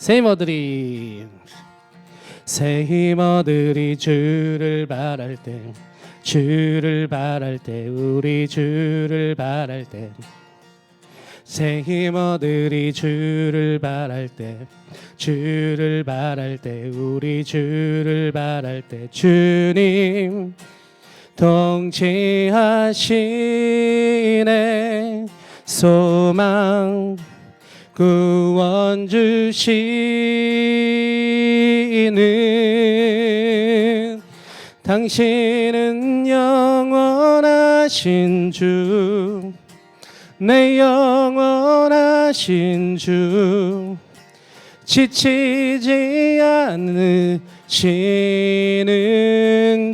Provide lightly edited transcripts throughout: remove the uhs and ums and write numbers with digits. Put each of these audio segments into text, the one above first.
새 힘어들이 주를 바랄 때, 주를 바랄 때, 우리 주를 바랄 때, 새 힘어들이 주를 바랄 때, 주를 바랄 때, 우리 주를 바랄 때, 주님 통치하시네. 소망 구원 주시는 당신은 영원하신 주, 내 영원하신 주, 지치지 않으시는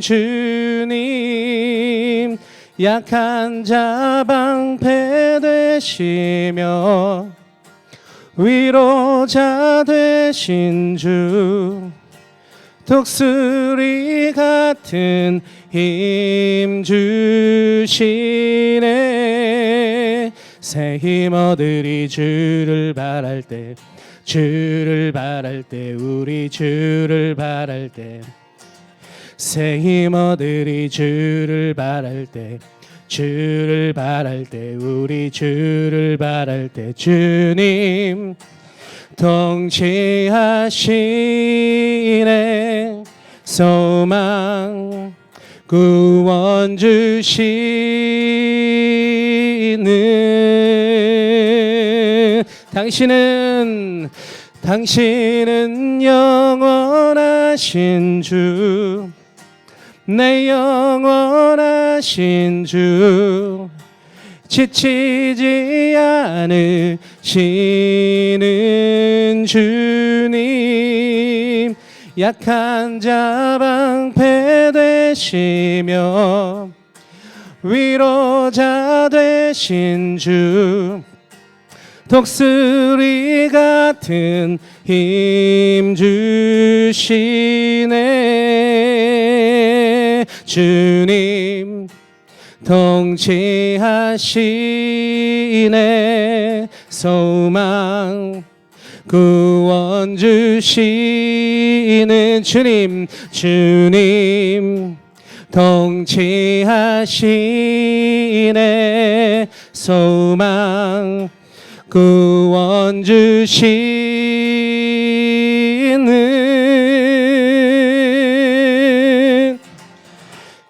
주님, 약한 자 방패 되시며 위로자 되신 주, 독수리 같은 힘 주시네. 새 힘어들이 주를 바랄 때, 주를 바랄 때, 우리 주를 바랄 때, 새 힘어들이 주를 바랄 때, 주를 바랄 때, 우리 주를 바랄 때, 주님 통치하시네. 소망 구원 주시는 당신은 영원하신 주, 내 영원하신 주, 지치지 않으시는 주님, 약한 자 방패 되시며 위로자 되신 주, 독수리 같은 힘 주시네. 주님 통치하시네. 소망 구원 주시는 주님, 주님 통치하시네. 소망 구원 주시는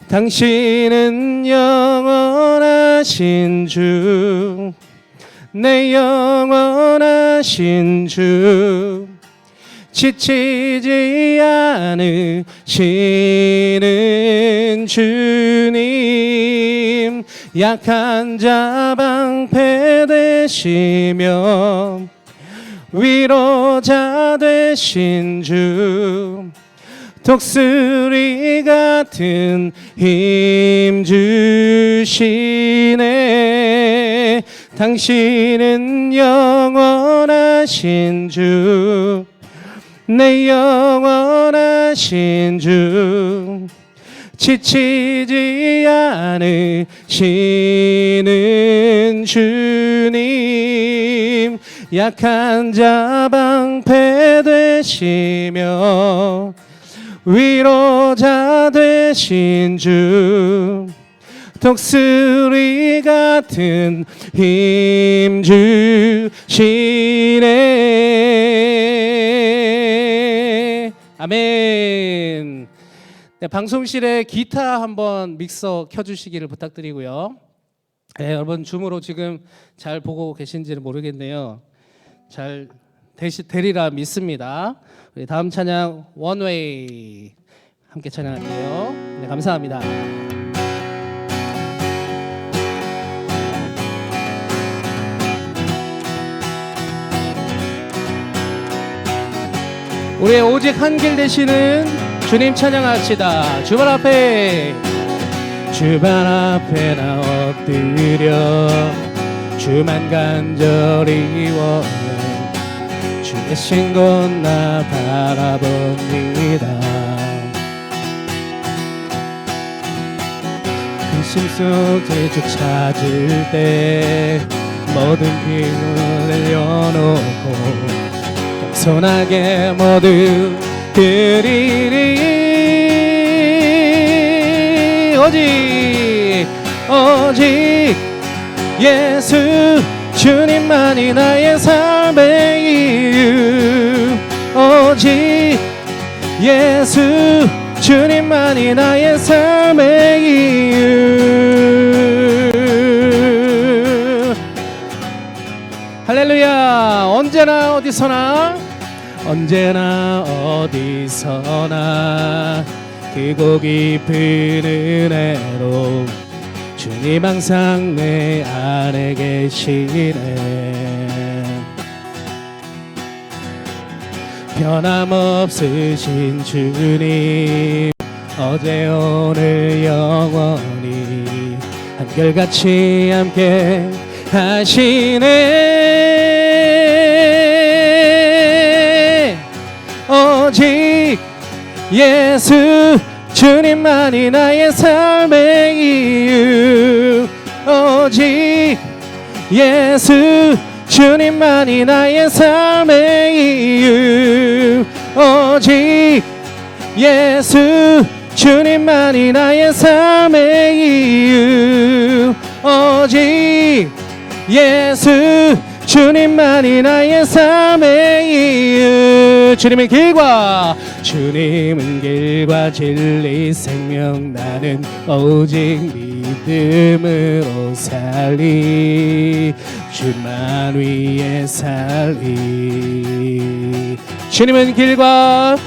당신은 영원하신 주, 내 영원하신 주, 지치지 않으시는 주님, 약한 자 방패 되시며 위로자 되신 주, 독수리 같은 힘 주시네. 당신은 영원하신 주, 내 영원하신 주, 지치지 않으시는 주님, 약한 자 방패 되시며 위로자 되신 주, 독수리 같은 힘 주시네. 아멘. 네, 방송실에 기타 한번 믹서 켜주시기를 부탁드리고요. 네, 여러분 줌으로 지금 잘 보고 계신지는 모르겠네요. 잘 되리라 믿습니다. 우리 다음 찬양 원웨이 함께 찬양할게요. 네, 감사합니다. 우리의 오직 한 길 되시는 주님 찬양합시다. 주발 앞에 나 엎드려 주만 간절히 원해. 주의 신곳 나 바라봅니다. 근심 속에 주 찾을 때 모든 길을 내려놓고 선하게 모두 드리리. 오직 예수 주님만이 나의 삶의 이유. 오직 예수 주님만이 나의 삶의 이유. 할렐루야. 언제나 어디서나 크고 깊은 은혜로 주님 항상 내 안에 계시네. 변함없으신 주님 어제 오늘 영원히 한결같이 함께 하시네. 오직 예수 주님만이 나의 삶의 이유. 오직 예수 주님만이 나의 삶의 이유. 오직 예수 주님만이 나의 삶의 이유. 오직 예수 주님만이 나의 삶의 이유. 주님은 길과 진리 생명 나는 오직 믿음으로 살리. 주만 위에 살리. 주님은 길과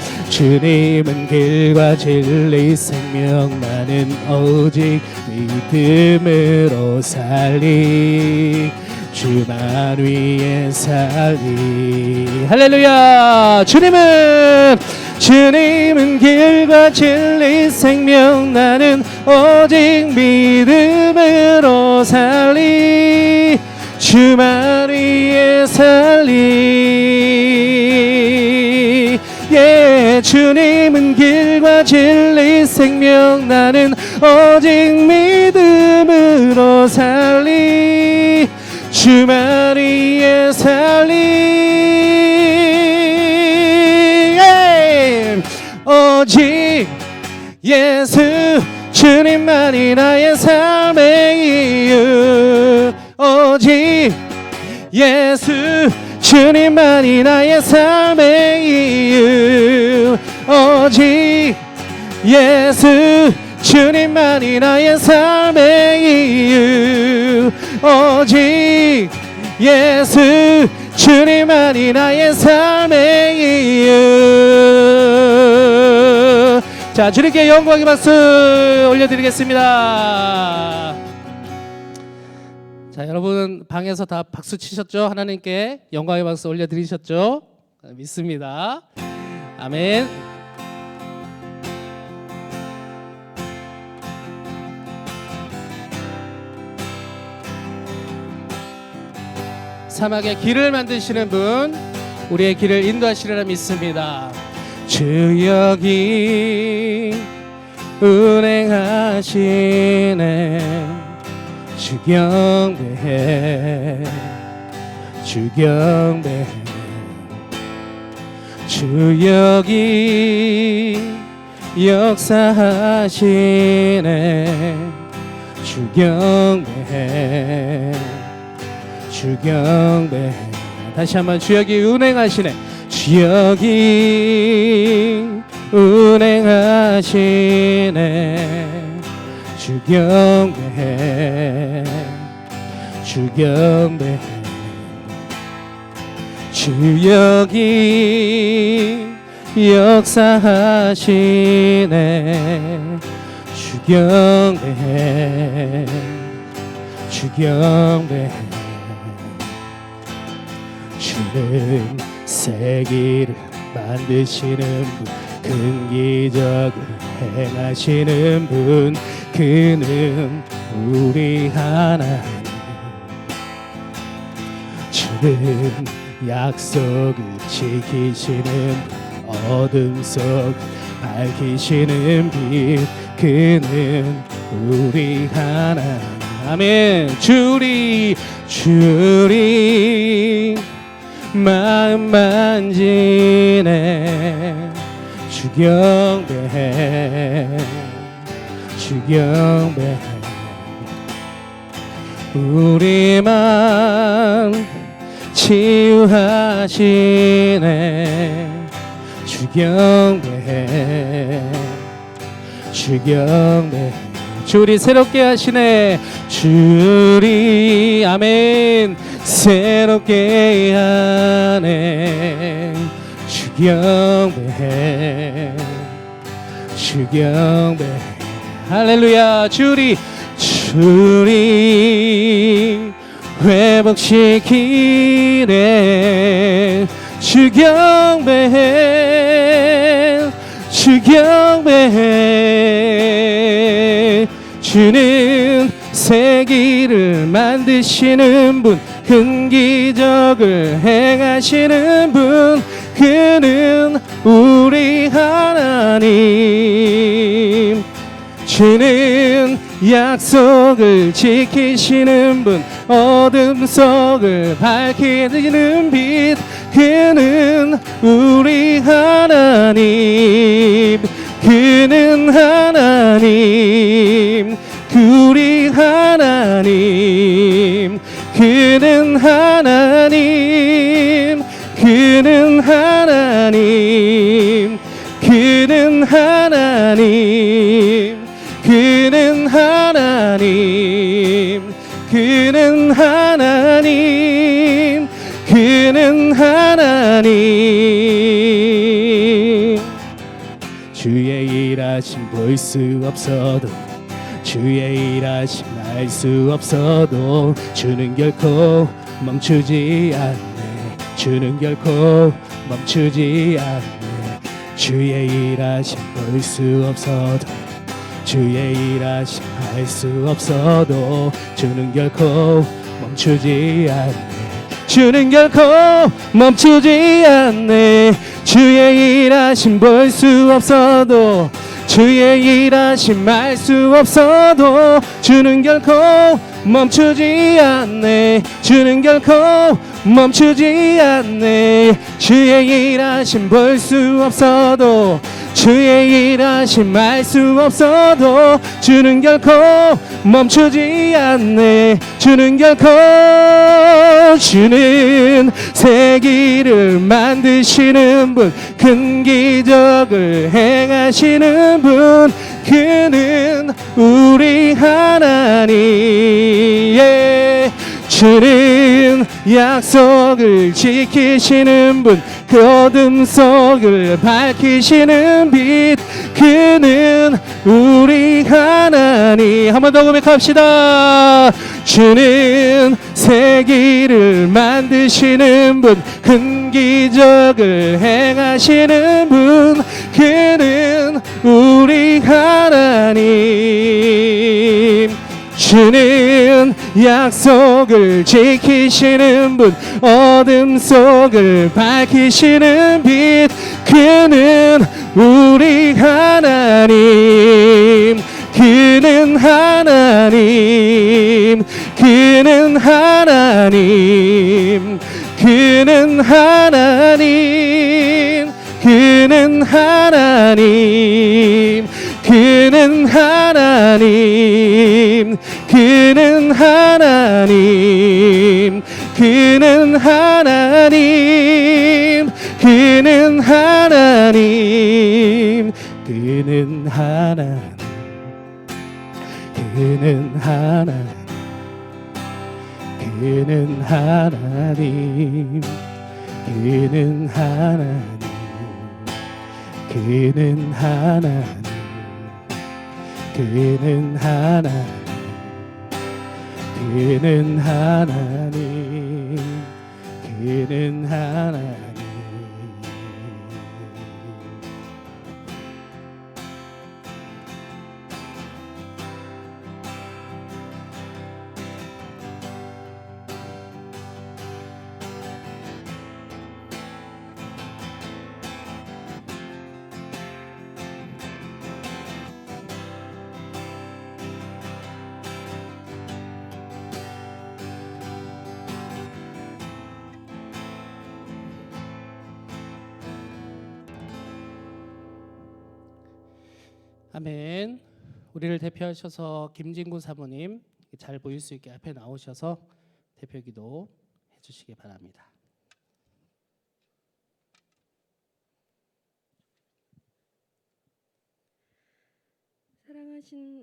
진리 생명 나는 오직 믿음으로 살리. 주만 위에 살리. 할렐루야. 주님은 길과 진리 생명 나는 오직 믿음으로 살리. 주만 위에 살리. 주님은 길과 진리 생명 나는 오직 믿음으로 살리. 주만 위에 살리. 오직 예수 주님만이 나의 삶의 이유. 오직 예수 주님만이 나의 삶의 이유. 오직 예수 주님만이 나의 삶의 이유. 오직 예수 주님만이 나의 삶의 이유. 자, 주님께 영광의 박수 올려드리겠습니다. 자, 여러분 방에서 다 박수 치셨죠? 하나님께 영광의 박수 올려드리셨죠? 믿습니다. 아멘. 사막의 길을 만드시는 분, 우리의 길을 인도하시리라 믿습니다. 주 여기 운행하시네. 주 경배해. 주 경배해. 주 여기 역사하시네. 주 경배해. 주 경배. 다시 한번 주 여기 운행하시네. 주 여기 운행하시네. 주 경배해. 주 경배해. 주 여기 역사하시네. 주 경배해. 주 경배해. 주는 세기를 만드시는 분, 큰 기적을 행하시는 분, 그는 우리 하나님. 주는 약속을 지키시는 분, 어둠 속 밝히시는 빛, 그는 우리 하나님. 아멘. 주리 마음 만지네. 주 경배해, 주 경배해. 우리 맘 치유하시네. 주 경배해, 주 경배해. 주리 새롭게 하시네. 주리 아멘 새롭게 하네. 주 경배해, 주 경배해. 할렐루야. 주리 회복시키네. 주 경배해, 주 경배해. 주는 새 길을 만드시는 분, 큰 기적을 행하시는 분, 그는 우리 하나님. 주는 약속을 지키시는 분, 어둠 속을 밝히는 빛, 그는 우리 하나님. 그는 하나님, 우리 하나님. 그는 하나님, 그는 하나님. 그는 하나님, 그는 하나님. 그는 하나님, 그는 하나님. 주의 일하심 볼 수 없어도, 주의 일하심 알 수 없어도, 주는 결코 멈추지 않네. 주는 결코 멈추지 않네. 주의 일하심 볼 수 없어도, 주의 일하심 알 수 없어도, 주는 결코 멈추지 않네. 주는 결코 멈추지 않네. 주의 일하심 볼 수 없어도, 주의 일하심 알 수 없어도, 주는 결코 멈추지 않네. 주는 결코 멈추지 않네. 주의 일하심 볼 수 없어도, 주의 일하심 알 수 없어도, 주는 결코 멈추지 않네. 주는 결코. 주는 새 길을 만드시는 분, 큰 기적을 행하시는 분, 그는 우리 하나님. 주는 약속을 지키시는 분, 그 어둠 속을 밝히시는 빛, 그는 우리 하나님. 한 번 더 고백합시다. 주는 새 길을 만드시는 분, 큰 기적을 행하시는 분, 그는 우리 하나님. 주는 약속을 지키시는 분, 어둠 속을 밝히시는 빛, 그는 우리 하나님. 그는 하나님, 그는 하나님. 그는 하나님, 그는 하나님. 그는 하나님, 그는 하나님. 그는 하나님, 그는 하나님. 그는 하나님, 그는 하나님. 그는 하나님, 그는 하나님. 그는 하나님, 그는 하나님. 그는 하나님, 그는 하나님. 아멘. 우리를 대표하셔서 김진구 사모님 잘 보일 수 있게 앞에 나오셔서 대표기도 해주시기 바랍니다.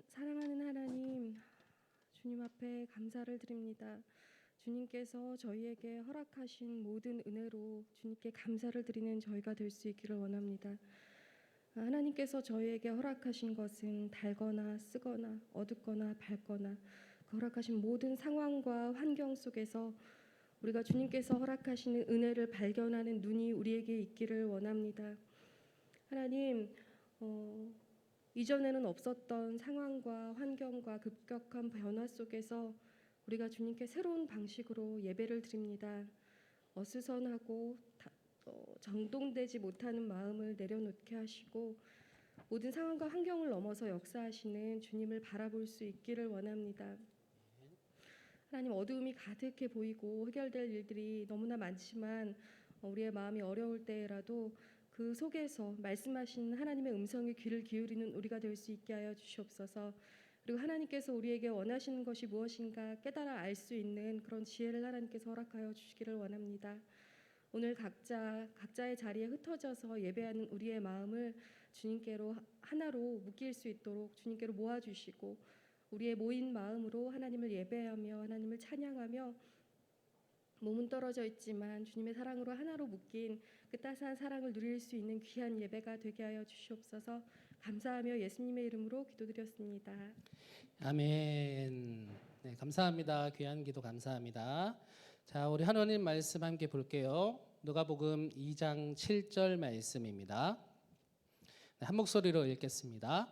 사랑하는 하나님, 주님 앞에 감사를 드립니다. 주님께서 저희에게 허락하신 모든 은혜로 주님께 감사를 드리는 저희가 될 수 있기를 원합니다. 하나님께서 저희에게 허락하신 것은 달거나 쓰거나 어둡거나 밝거나 그 허락하신 모든 상황과 환경 속에서 우리가 주님께서 허락하시는 은혜를 발견하는 눈이 우리에게 있기를 원합니다. 하나님, 이전에는 없었던 상황과 환경과 급격한 변화 속에서 우리가 주님께 새로운 방식으로 예배를 드립니다. 어수선하고 정돈되지 못하는 마음을 내려놓게 하시고 모든 상황과 환경을 넘어서 역사하시는 주님을 바라볼 수 있기를 원합니다. 하나님, 어두움이 가득해 보이고 해결될 일들이 너무나 많지만 우리의 마음이 어려울 때라도 그 속에서 말씀하신 하나님의 음성에 귀를 기울이는 우리가 될 수 있게 하여 주시옵소서. 그리고 하나님께서 우리에게 원하시는 것이 무엇인가 깨달아 알 수 있는 그런 지혜를 하나님께서 허락하여 주시기를 원합니다. 오늘 각자의 자리에 흩어져서 예배하는 우리의 마음을 주님께로 하나로 묶일 수 있도록 주님께로 모아주시고 우리의 모인 마음으로 하나님을 예배하며 하나님을 찬양하며 몸은 떨어져 있지만 주님의 사랑으로 하나로 묶인 그 따스한 사랑을 누릴 수 있는 귀한 예배가 되게 하여 주시옵소서. 감사하며 예수님의 이름으로 기도드렸습니다. 아멘. 네, 감사합니다. 귀한 기도 감사합니다. 자, 우리 하나님 말씀 함께 볼게요. 누가복음 2장 7절 말씀입니다. 네, 한 목소리로 읽겠습니다.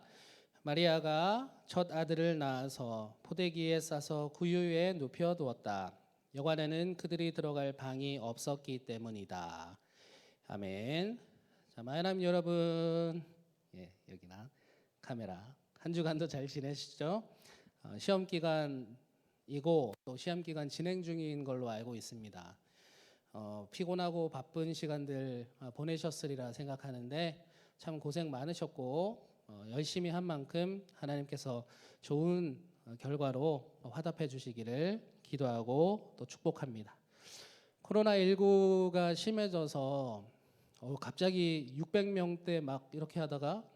마리아가 첫 아들을 낳아서 포대기에 싸서 구유 위에 눕혀 두었다. 여관에는 그들이 들어갈 방이 없었기 때문이다. 아멘. 자, 하나님 여러분, 여기나 카메라 한 주간도 잘 지내시죠? 시험 기간이고 또 시험 기간 진행 중인 걸로 알고 있습니다. 피곤하고 바쁜 시간들 보내셨으리라 생각하는데 참 고생 많으셨고 열심히 한 만큼 하나님께서 좋은 결과로 화답해 주시기를 기도하고 또 축복합니다. 코로나19가 심해져서 갑자기 600명대 막 이렇게 하다가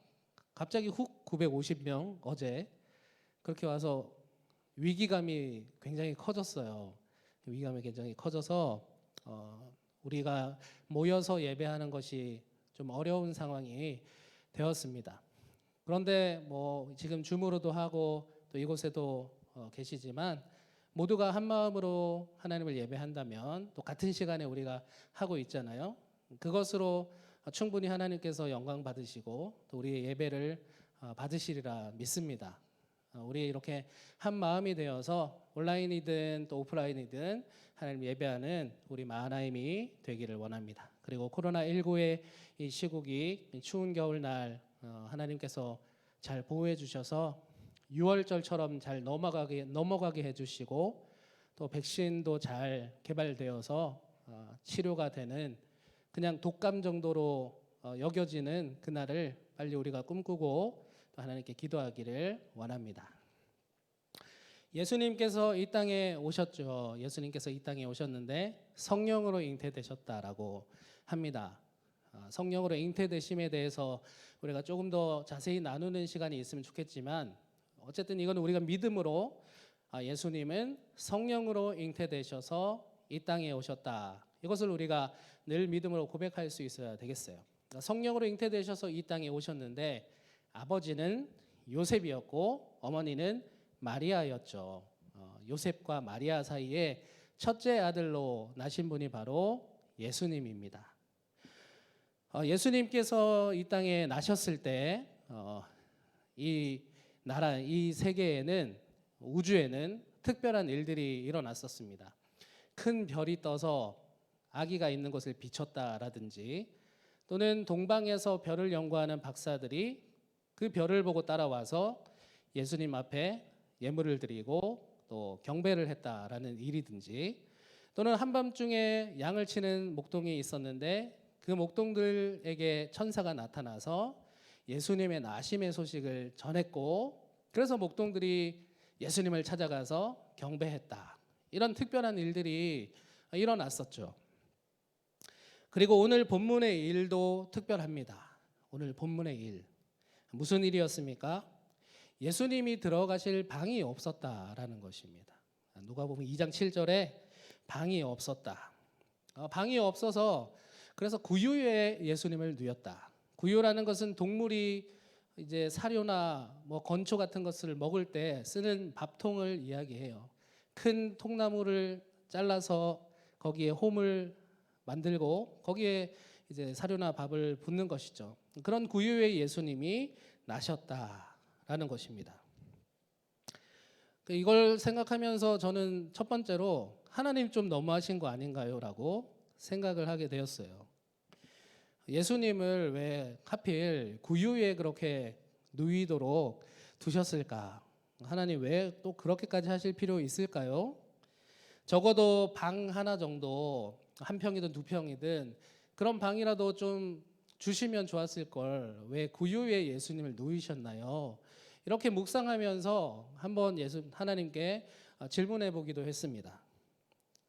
갑자기 훅 950명 어제 그렇게 와서 위기감이 굉장히 커졌어요. 위기감이 굉장히 커져서 우리가 모여서 예배하는 것이 좀 어려운 상황이 되었습니다. 그런데 뭐 지금 줌으로도 하고 또 이곳에도 계시지만 모두가 한 마음으로 하나님을 예배한다면 또 같은 시간에 우리가 하고 있잖아요. 그것으로 충분히 하나님께서 영광 받으시고 또 우리의 예배를 받으시리라 믿습니다. 우리 이렇게 한 마음이 되어서 온라인이든 또 오프라인이든 하나님 예배하는 우리 마하나임이 되기를 원합니다. 그리고 코로나19의 이 시국이 추운 겨울날 하나님께서 잘 보호해 주셔서 6월절처럼 잘 넘어가게 해주시고 또 백신도 잘 개발되어서 치료가 되는 그냥 독감 정도로 여겨지는 그날을 빨리 우리가 꿈꾸고 또 하나님께 기도하기를 원합니다. 예수님께서 이 땅에 오셨죠. 예수님께서 이 땅에 오셨는데 성령으로 잉태되셨다라고 합니다. 성령으로 잉태되심에 대해서 우리가 조금 더 자세히 나누는 시간이 있으면 좋겠지만 어쨌든 이건 우리가 믿음으로 예수님은 성령으로 잉태되셔서 이 땅에 오셨다. 이것을 우리가 늘 믿음으로 고백할 수 있어야 되겠어요. 성령으로 잉태되셔서 이 땅에 오셨는데 아버지는 요셉이었고 어머니는 마리아였죠. 요셉과 마리아 사이에 첫째 아들로 나신 분이 바로 예수님입니다. 예수님께서 이 땅에 나셨을 때 이 나라, 이 세계에는 우주에는 특별한 일들이 일어났었습니다. 큰 별이 떠서 아기가 있는 곳을 비췄다라든지 또는 동방에서 별을 연구하는 박사들이 그 별을 보고 따라와서 예수님 앞에 예물을 드리고 또 경배를 했다라는 일이든지 또는 한밤중에 양을 치는 목동이 있었는데 그 목동들에게 천사가 나타나서 예수님의 나심의 소식을 전했고, 그래서 목동들이 예수님을 찾아가서 경배했다. 이런 특별한 일들이 일어났었죠. 그리고 오늘 본문의 일도 특별합니다. 오늘 본문의 일. 무슨 일이었습니까? 예수님이 들어가실 방이 없었다라는 것입니다. 누가복음 2장 7절에 방이 없었다. 방이 없어서 그래서 구유에 예수님을 누였다. 구유라는 것은 동물이 이제 사료나 뭐 건초 같은 것을 먹을 때 쓰는 밥통을 이야기해요. 큰 통나무를 잘라서 거기에 홈을 만들고 거기에 이제 사료나 밥을 붓는 것이죠. 그런 구유에 예수님이 나셨다라는 것입니다. 이걸 생각하면서 저는 첫 번째로 하나님 좀 너무하신 거 아닌가요라고 생각을 하게 되었어요. 예수님을 왜 하필 구유에 그렇게 누이도록 두셨을까? 하나님 왜 또 그렇게까지 하실 필요 있을까요? 적어도 방 하나 정도, 한 평이든 두 평이든 그런 방이라도 좀 주시면 좋았을 걸 왜 구유에 예수님을 누이셨나요? 이렇게 묵상하면서 한번 하나님께 질문해 보기도 했습니다.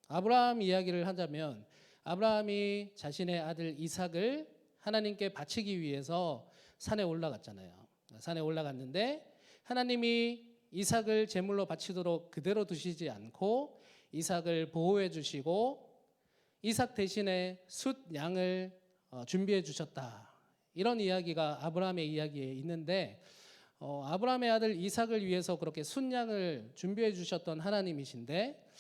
아브라함 이야기를 하자면 아브라함이 자신의 아들 이삭을 하나님께 바치기 위해서 산에 올라갔잖아요. 산에 올라갔는데 하나님이 이삭을 제물로 바치도록 그대로 두시지 않고 이삭을 보호해 주시고 이삭 대신에 숫 양을 준비해 주셨다. 이런 이야기가 아브라함의 이야기에 있는데 아브라함의 아들 이삭을 위해서 그렇게 숫 양을 준비해 주셨던 하나님이신데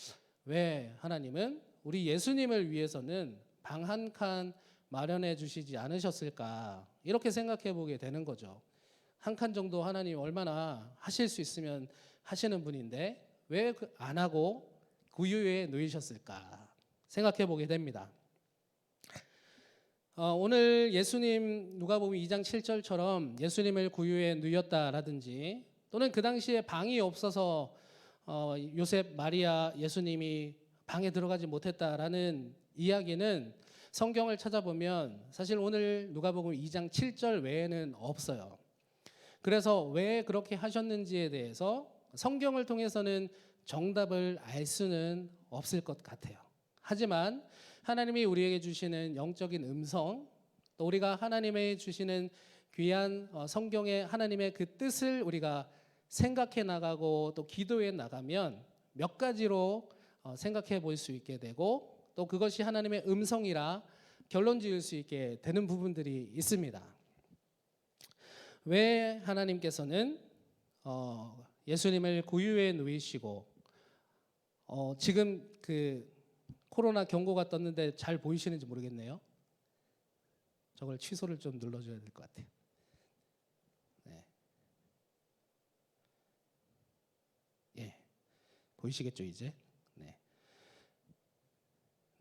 왜 하나님은 우리 예수님을 위해서는 방 한 칸 마련해 주시지 않으셨을까? 이렇게 생각해 보게 되는 거죠. 한 칸 정도 하나님 얼마나 하실 수 있으면 하시는 분인데 왜 안 하고 구유에 누이셨을까? 생각해 보게 됩니다. 오늘 예수님 누가복음 2장 7절처럼 예수님을 구유에 누였다라든지 또는 그 당시에 방이 없어서 요셉, 마리아, 예수님이 방에 들어가지 못했다라는 이야기는 성경을 찾아보면 사실 오늘 누가복음 2장 7절 외에는 없어요. 그래서 왜 그렇게 하셨는지에 대해서 성경을 통해서는 정답을 알 수는 없을 것 같아요. 하지만 하나님이 우리에게 주시는 영적인 음성, 또 우리가 하나님의 주시는 귀한 성경의 하나님의 그 뜻을 우리가 생각해 나가고 또 기도해 나가면 몇 가지로 생각해 볼 수 있게 되고 또 그것이 하나님의 음성이라 결론 지을 수 있게 되는 부분들이 있습니다. 왜 하나님께서는 예수님을 구유에 누이시고 지금 그 코로나 경고가 떴는데 잘 보이시는지 모르겠네요. 저걸 취소를 좀 눌러줘야 될 것 같아요. 네. 예, 보이시겠죠 이제?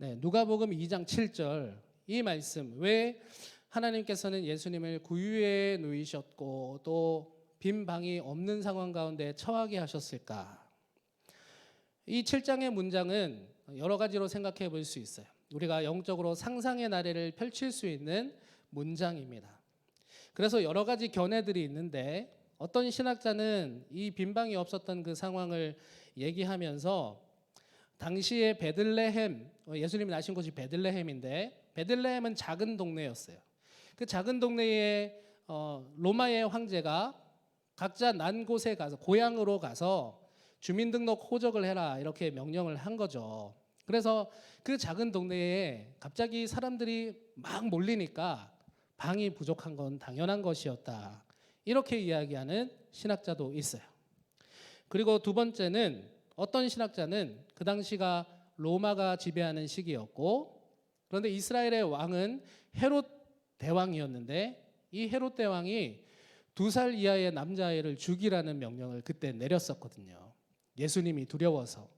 네, 누가복음 2장 7절 이 말씀 왜 하나님께서는 예수님을 구유에 누이셨고 또 빈 방이 없는 상황 가운데 처하게 하셨을까? 이 7장의 문장은 여러 가지로 생각해 볼 수 있어요. 우리가 영적으로 상상의 나래를 펼칠 수 있는 문장입니다. 그래서 여러 가지 견해들이 있는데 어떤 신학자는 이 빈 방이 없었던 그 상황을 얘기하면서 당시에 베들레헴, 예수님이 나신 곳이 베들레헴인데 베들레헴은 작은 동네였어요. 그 작은 동네에 로마의 황제가 각자 난 곳에 가서 고향으로 가서 주민등록 호적을 해라 이렇게 명령을 한 거죠. 그래서 그 작은 동네에 갑자기 사람들이 막 몰리니까 방이 부족한 건 당연한 것이었다. 이렇게 이야기하는 신학자도 있어요. 그리고 두 번째는 어떤 신학자는 그 당시가 로마가 지배하는 시기였고 그런데 이스라엘의 왕은 헤롯 대왕이었는데 이 헤롯 대왕이 2살 이하의 남자아이를 죽이라는 명령을 그때 내렸었거든요. 예수님이 두려워서.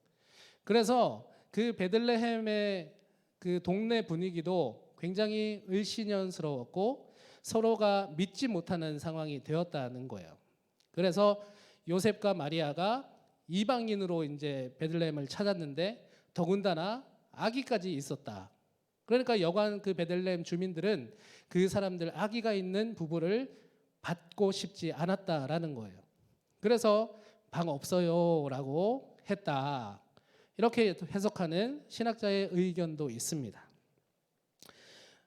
그래서 그 베들레헴의 그 동네 분위기도 굉장히 을씨년스러웠고 서로가 믿지 못하는 상황이 되었다는 거예요. 그래서 요셉과 마리아가 이방인으로 이제 베들레헴을 찾았는데 더군다나 아기까지 있었다. 그러니까 여관 그 베들레헴 주민들은 그 사람들 아기가 있는 부부를 받고 싶지 않았다라는 거예요. 그래서 방 없어요라고 했다. 이렇게 해석하는 신학자의 의견도 있습니다.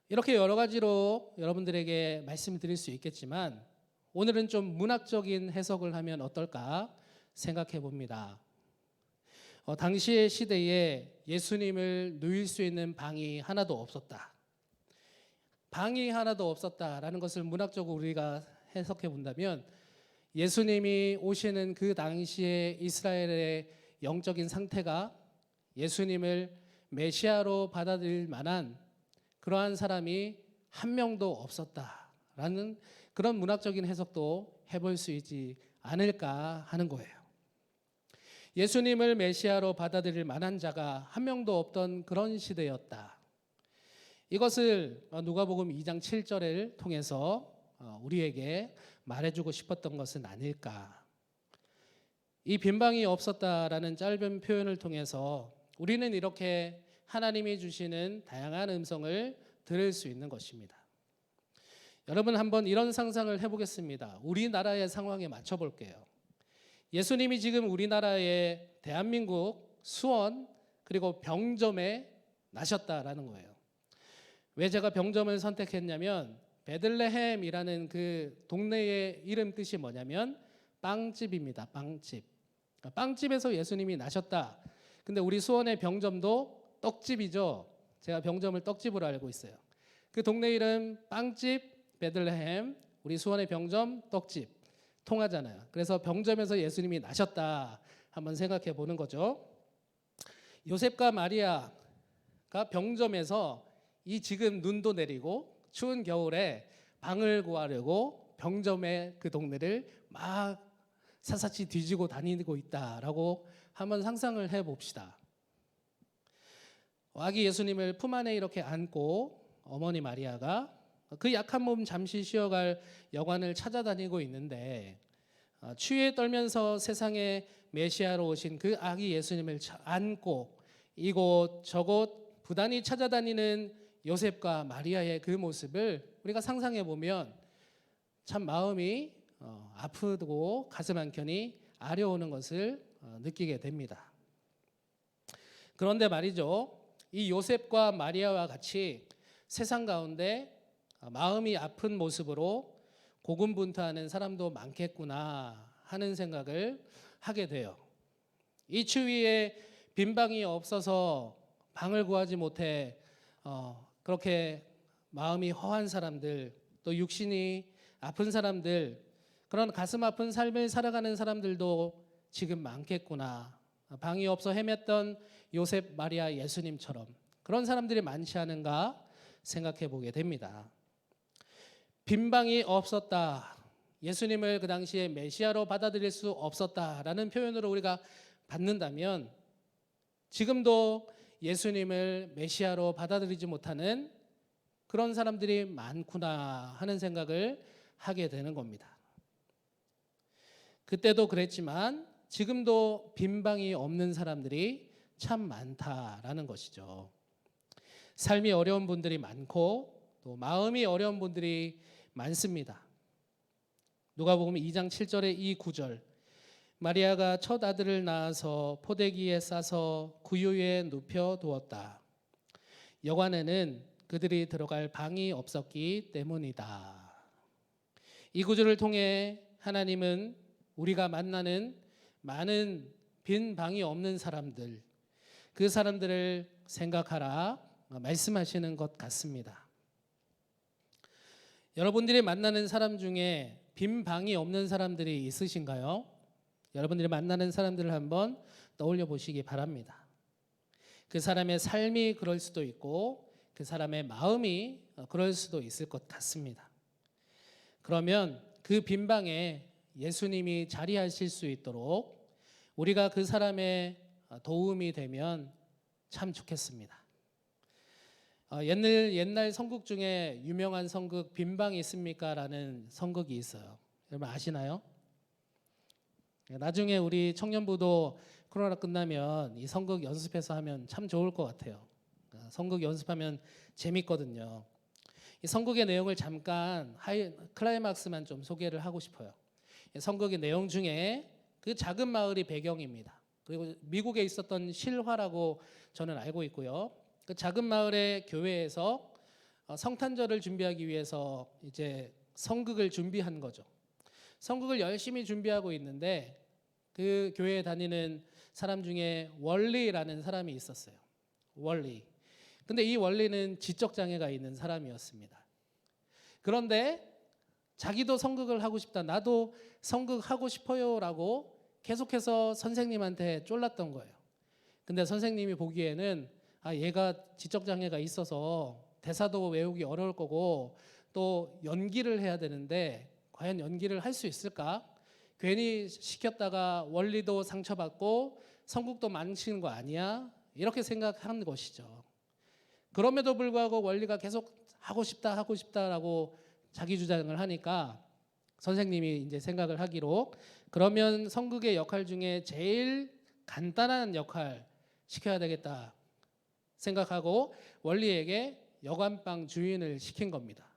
이렇게 여러 가지로 여러분들에게 말씀드릴 수 있겠지만 오늘은 좀 문학적인 해석을 하면 어떨까 생각해 봅니다. 당시의 시대에 예수님을 누일 수 있는 방이 하나도 없었다. 방이 하나도 없었다라는 것을 문학적으로 우리가 해석해 본다면 예수님이 오시는 그 당시의 이스라엘의 영적인 상태가 예수님을 메시아로 받아들일 만한 그러한 사람이 한 명도 없었다라는 그런 문학적인 해석도 해볼 수 있지 않을까 하는 거예요. 예수님을 메시아로 받아들일 만한 자가 한 명도 없던 그런 시대였다. 이것을 누가복음 2장 7절을 통해서 우리에게 말해주고 싶었던 것은 아닐까. 이 빈방이 없었다라는 짧은 표현을 통해서 우리는 이렇게 하나님이 주시는 다양한 음성을 들을 수 있는 것입니다. 여러분 한번 이런 상상을 해보겠습니다. 우리나라의 상황에 맞춰볼게요. 예수님이 지금 우리나라의 대한민국 수원 그리고 병점에 나셨다라는 거예요. 왜 제가 병점을 선택했냐면 베들레헴이라는 그 동네의 이름 뜻이 뭐냐면 빵집입니다. 빵집. 빵집에서 예수님이 나셨다. 근데 우리 수원의 병점도 떡집이죠. 제가 병점을 떡집으로 알고 있어요. 그 동네 이름 빵집 베들레헴, 우리 수원의 병점 떡집 통하잖아요. 그래서 병점에서 예수님이 나셨다. 한번 생각해 보는 거죠. 요셉과 마리아가 병점에서 이 지금 눈도 내리고 추운 겨울에 방을 구하려고 병점의 그 동네를 막 사사치 뒤지고 다니고 있다라고 한번 상상을 해봅시다. 아기 예수님을 품 안에 이렇게 안고 어머니 마리아가 그 약한 몸 잠시 쉬어갈 여관을 찾아다니고 있는데 추위에 떨면서 세상에 메시아로 오신 그 아기 예수님을 안고 이곳 저곳 부단히 찾아다니는 요셉과 마리아의 그 모습을 우리가 상상해 보면 참 마음이 아프고 가슴 한켠이 아려오는 것을 느끼게 됩니다. 그런데 말이죠. 이 요셉과 마리아와 같이 세상 가운데 마음이 아픈 모습으로 고군분투하는 사람도 많겠구나 하는 생각을 하게 돼요. 이 추위에 빈방이 없어서 방을 구하지 못해 그렇게 마음이 허한 사람들, 또 육신이 아픈 사람들, 그런 가슴 아픈 삶을 살아가는 사람들도 지금 많겠구나. 방이 없어 헤맸던 요셉, 마리아, 예수님처럼 그런 사람들이 많지 않은가 생각해 보게 됩니다. 빈방이 없었다. 예수님을 그 당시에 메시아로 받아들일 수 없었다라는 표현으로 우리가 받는다면 지금도 예수님을 메시아로 받아들이지 못하는 그런 사람들이 많구나 하는 생각을 하게 되는 겁니다. 그때도 그랬지만 지금도 빈방이 없는 사람들이 참 많다라는 것이죠. 삶이 어려운 분들이 많고 또 마음이 어려운 분들이 많습니다. 누가복음 2장 7절의 이 구절, 마리아가 첫 아들을 낳아서 포대기에 싸서 구유에 눕혀 두었다. 여관에는 그들이 들어갈 방이 없었기 때문이다. 이 구절을 통해 하나님은 우리가 만나는 많은 빈 방이 없는 사람들, 그 사람들을 생각하라 말씀하시는 것 같습니다. 여러분들이 만나는 사람 중에 빈 방이 없는 사람들이 있으신가요? 여러분들이 만나는 사람들을 한번 떠올려 보시기 바랍니다. 그 사람의 삶이 그럴 수도 있고 그 사람의 마음이 그럴 수도 있을 것 같습니다. 그러면 그 빈 방에 예수님이 자리하실 수 있도록 우리가 그 사람의 도움이 되면 참 좋겠습니다. 옛날 선극 중에 유명한 선극 빈방이 있습니까? 라는 선극이 있어요. 여러분 아시나요? 나중에 우리 청년부도 코로나 끝나면 이 선극 연습해서 하면 참 좋을 것 같아요. 선극 연습하면 재밌거든요. 이 선극의 내용을 잠깐 클라이막스만 좀 소개를 하고 싶어요. 이 선극의 내용 중에 그 작은 마을이 배경입니다. 그리고 미국에 있었던 실화라고 저는 알고 있고요. 그 작은 마을의 교회에서 성탄절을 준비하기 위해서 이제 선극을 준비한 거죠. 선극을 열심히 준비하고 있는데 그 교회에 다니는 사람 중에 월리라는 사람이 있었어요. 월리. 근데 이 월리는 지적 장애가 있는 사람이었습니다. 그런데 자기도 선극을 하고 싶다. 나도 선극하고 싶어요라고 계속해서 선생님한테 쫄랐던 거예요. 근데 선생님이 보기에는 얘가 지적 장애가 있어서 대사도 외우기 어려울 거고 또 연기를 해야 되는데 과연 연기를 할 수 있을까? 괜히 시켰다가 원리도 상처받고 선곡도 망치는 거 아니야? 이렇게 생각한 것이죠. 그럼에도 불구하고 원리가 계속 하고 싶다라고 자기 주장을 하니까 선생님이 이제 생각을 하기로 그러면 선극의 역할 중에 제일 간단한 역할 시켜야 되겠다 생각하고 원리에게 여관방 주인을 시킨 겁니다.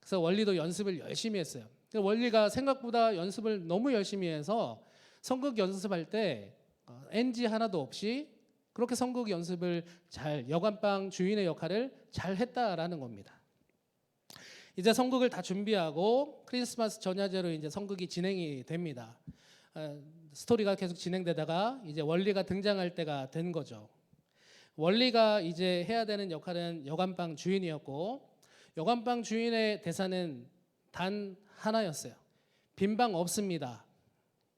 그래서 원리도 연습을 열심히 했어요. 원리가 생각보다 연습을 너무 열심히 해서 선극 연습할 때 NG 하나도 없이 그렇게 선극 연습을 잘 여관방 주인의 역할을 잘 했다라는 겁니다. 이제 선극을 다 준비하고 크리스마스 전야제로 이제 선극이 진행이 됩니다. 스토리가 계속 진행되다가 이제 원리가 등장할 때가 된 거죠. 원리가 이제 해야 되는 역할은 여관방 주인이었고 여관방 주인의 대사는 단 하나였어요. 빈방 없습니다.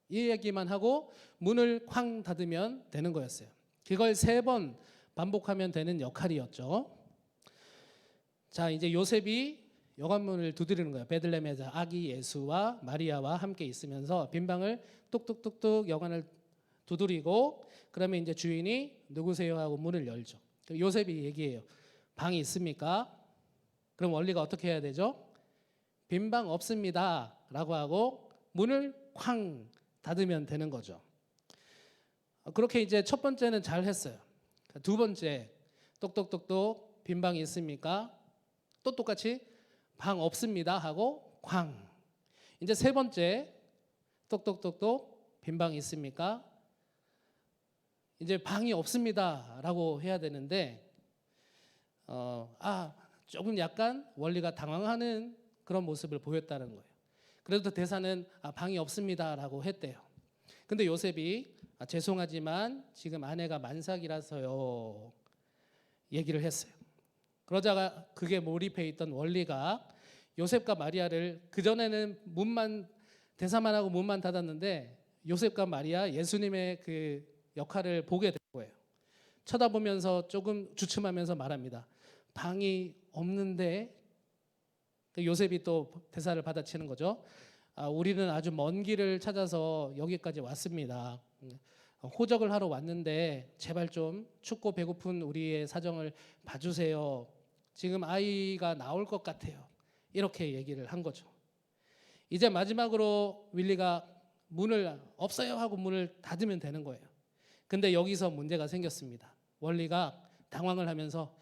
이 얘기만 하고 문을 쾅 닫으면 되는 거였어요. 그걸 3번 반복하면 되는 역할이었죠. 자, 이제 요셉이 여관문을 두드리는 거예요. 베들레헴에서 아기 예수와 마리아와 함께 있으면서 빈방을 뚝뚝뚝뚝 여관을 두드리고 그러면 이제 주인이 누구세요 하고 문을 열죠. 요셉이 얘기해요. 방이 있습니까? 그럼 원리가 어떻게 해야 되죠? 빈방 없습니다 라고 하고 문을 쾅 닫으면 되는 거죠. 그렇게 이제 첫 번째는 잘 했어요. 두 번째 똑똑똑똑 빈방이 있습니까? 또 똑같이 방 없습니다 하고 쾅. 이제 세 번째 똑똑똑똑 빈방이 있습니까? 이제 방이 없습니다 라고 해야 되는데 조금 약간 원리가 당황하는 그런 모습을 보였다는 거예요. 그래도 대사는 방이 없습니다 라고 했대요. 근데 요셉이 죄송하지만 지금 아내가 만삭이라서요 얘기를 했어요. 그러자가 그게 몰입해 있던 원리가 요셉과 마리아를 그전에는 대사만 하고 문만 닫았는데 요셉과 마리아 예수님의 그 역할을 보게 된 거예요. 쳐다보면서 조금 주춤하면서 말합니다. 방이 없는데 요셉이 또 대사를 받아치는 거죠. 우리는 아주 먼 길을 찾아서 여기까지 왔습니다. 호적을 하러 왔는데 제발 좀 춥고 배고픈 우리의 사정을 봐주세요. 지금 아이가 나올 것 같아요. 이렇게 얘기를 한 거죠. 이제 마지막으로 윌리가 문을 없어요 하고 문을 닫으면 되는 거예요. 근데 여기서 문제가 생겼습니다. 원리가 당황을 하면서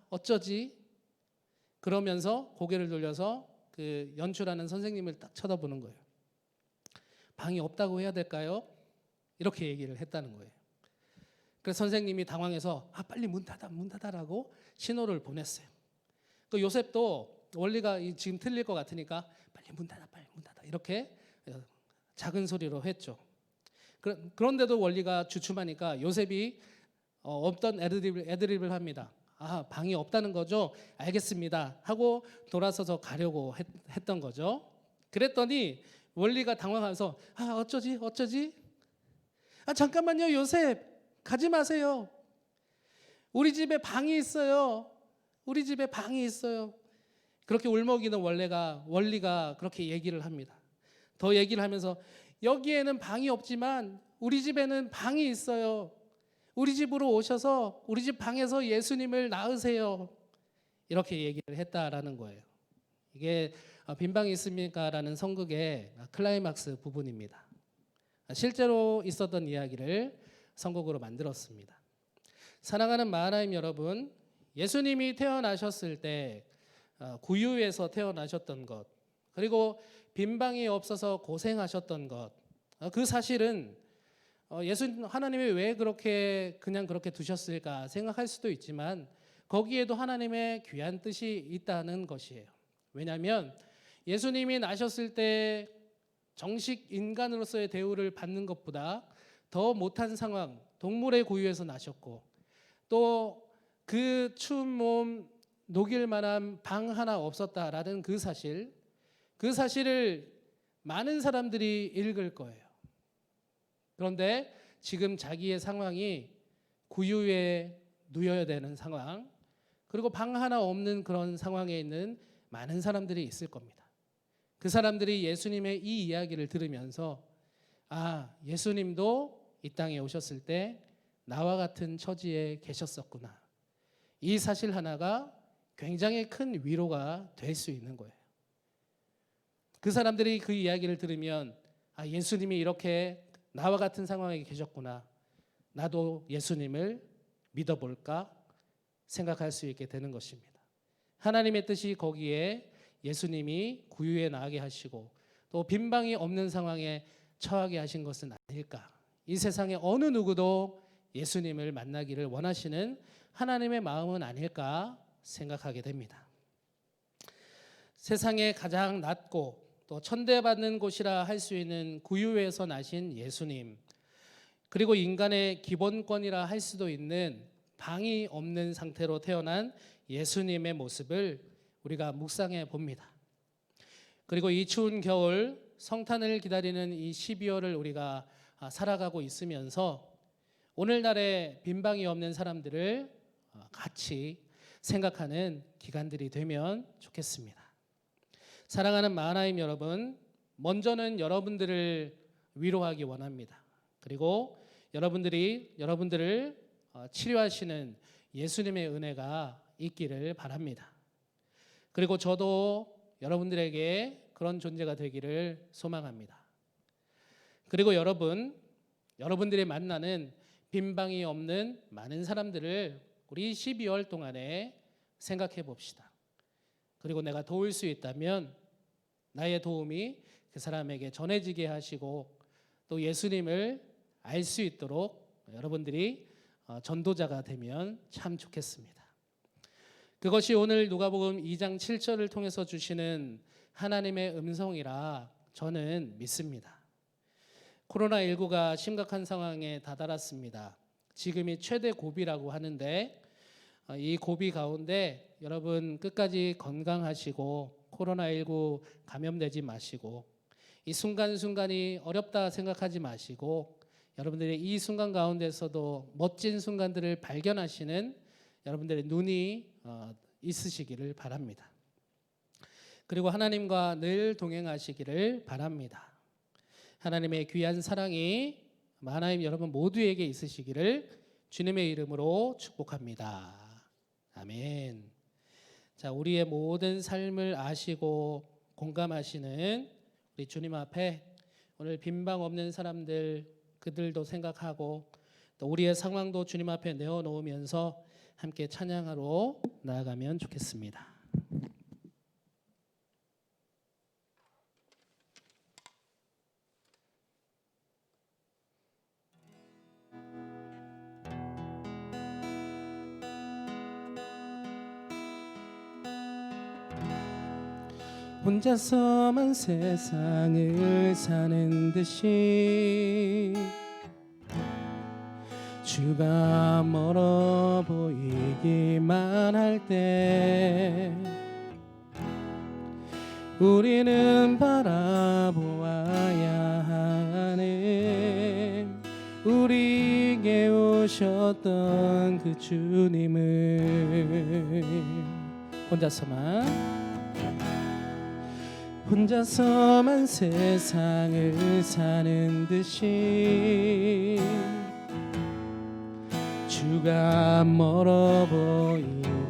어쩌지? 그러면서 고개를 돌려서 그 연출하는 선생님을 딱 쳐다보는 거예요. 방이 없다고 해야 될까요? 이렇게 얘기를 했다는 거예요. 그래서 선생님이 당황해서 빨리 문 닫아라고 신호를 보냈어요. 그 요셉도 원리가 지금 틀릴 것 같으니까 빨리 문 닫아 이렇게 작은 소리로 했죠. 그런데도 원리가 주춤하니까 요셉이 없던 애드립을 합니다. 방이 없다는 거죠? 알겠습니다 하고 돌아서서 가려고 했던 거죠. 그랬더니 원리가 당황해서 어쩌지? 잠깐만요 요셉 가지 마세요. 우리 집에 방이 있어요. 그렇게 울먹이는 원리가 그렇게 얘기를 합니다. 더 얘기를 하면서 여기에는 방이 없지만 우리 집에는 방이 있어요. 우리 집으로 오셔서 우리 집 방에서 예수님을 낳으세요. 이렇게 얘기를 했다라는 거예요. 이게 빈방이 있습니까? 라는 선극의 클라이막스 부분입니다. 실제로 있었던 이야기를 선곡으로 만들었습니다. 사랑하는 마하나임 여러분, 예수님이 태어나셨을 때 구유에서 태어나셨던 것, 그리고 빈방이 없어서 고생하셨던 것, 그 사실은 하나님이 왜 그냥 그렇게 두셨을까 생각할 수도 있지만 거기에도 하나님의 귀한 뜻이 있다는 것이에요. 왜냐하면 예수님이 나셨을 때 정식 인간으로서의 대우를 받는 것보다 더 못한 상황, 동물의 구유에서 나셨고, 또 그 추운 몸 녹일 만한 방 하나 없었다라는 그 사실을 많은 사람들이 읽을 거예요. 그런데 지금 자기의 상황이 구유에 누여야 되는 상황, 그리고 방 하나 없는 그런 상황에 있는 많은 사람들이 있을 겁니다. 그 사람들이 예수님의 이 이야기를 들으면서 예수님도 이 땅에 오셨을 때 나와 같은 처지에 계셨었구나. 이 사실 하나가 굉장히 큰 위로가 될 수 있는 거예요. 그 사람들이 그 이야기를 들으면 예수님이 이렇게 나와 같은 상황에 계셨구나. 나도 예수님을 믿어볼까 생각할 수 있게 되는 것입니다. 하나님의 뜻이 거기에 예수님이 구유에 나가게 하시고 또 빈방이 없는 상황에 처하게 하신 것은 아닐까. 이 세상에 어느 누구도 예수님을 만나기를 원하시는 하나님의 마음은 아닐까 생각하게 됩니다. 세상에 가장 낮고 또 천대받는 곳이라 할 수 있는 구유에서 나신 예수님, 그리고 인간의 기본권이라 할 수도 있는 방이 없는 상태로 태어난 예수님의 모습을 우리가 묵상해 봅니다. 그리고 이 추운 겨울 성탄을 기다리는 이 12월을 우리가 살아가고 있으면서 오늘날의 빈방이 없는 사람들을 같이 생각하는 기간들이 되면 좋겠습니다. 사랑하는 마하나임 여러분, 먼저는 여러분들을 위로하기 원합니다. 그리고 여러분들을 치료하시는 예수님의 은혜가 있기를 바랍니다. 그리고 저도 여러분들에게 그런 존재가 되기를 소망합니다. 그리고 여러분들이 만나는 빈방이 없는 많은 사람들을 우리 12월 동안에 생각해 봅시다. 그리고 내가 도울 수 있다면 나의 도움이 그 사람에게 전해지게 하시고 또 예수님을 알 수 있도록 여러분들이 전도자가 되면 참 좋겠습니다. 그것이 오늘 누가복음 2장 7절을 통해서 주시는 하나님의 음성이라 저는 믿습니다. 코로나19가 심각한 상황에 다다랐습니다. 지금이 최대 고비라고 하는데 이 고비 가운데 여러분 끝까지 건강하시고 코로나19 감염되지 마시고 이 순간순간이 어렵다 생각하지 마시고 여러분들의 이 순간 가운데서도 멋진 순간들을 발견하시는 여러분들의 눈이 있으시기를 바랍니다. 그리고 하나님과 늘 동행하시기를 바랍니다. 하나님의 귀한 사랑이 하나님 여러분 모두에게 있으시기를 주님의 이름으로 축복합니다. 아멘. 자, 우리의 모든 삶을 아시고 공감하시는 우리 주님 앞에 오늘 빈방 없는 사람들 그들도 생각하고 또 우리의 상황도 주님 앞에 내어놓으면서 함께 찬양하러 나아가면 좋겠습니다. 혼자서만 세상을 사는 듯이 주가 멀어 보이기만 할 때 우리는 바라보아야 하네. 우리에게 오셨던 그 주님을 혼자서만 세상을 사는 듯이 주가 멀어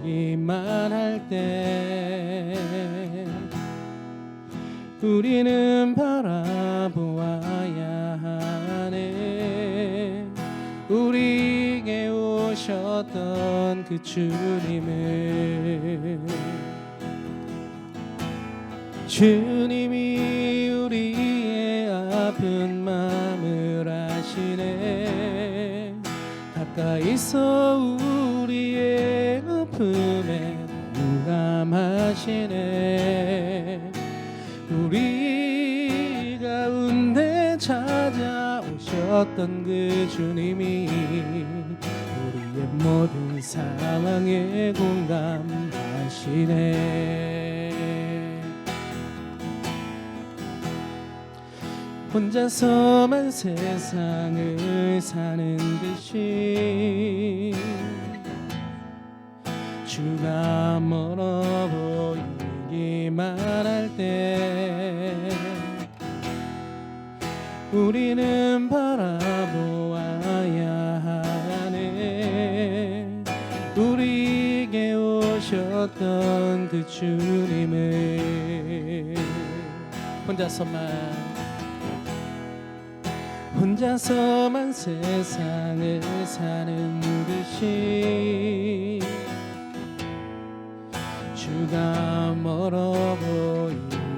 보이기만 할 때 우리는 바라보아야 하네. 우리에게 오셨던 그 주님을 주님이 우리의 아픈 마음을 아시네. 가까이서 우리의 아픔에 공감하시네. 우리 가운데 찾아오셨던 그 주님이 우리의 모든 상황에 공감하시네. 혼자서만 세상을 사는 듯이 주가 멀어 보이기만 할 때 우리는 바라보아야 하네. 우리에게 오셨던 그 주님을 혼자서만 세상을 사는 듯이 주가 멀어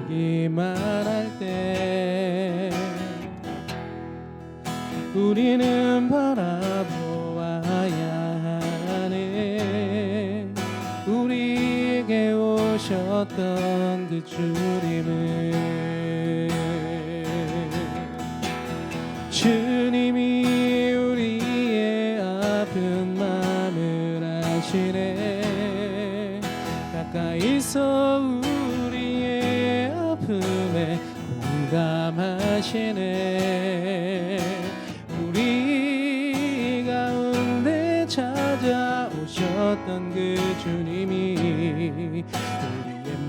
보이기만 할 때 우리는 바라보아야 하네. 우리에게 오셨던 그 주님을. 주님이 우리의 아픈 마음을 아시네. 가까이서 우리의 아픔에 공감하시네. 우리 가운데 찾아오셨던 그 주님이 우리의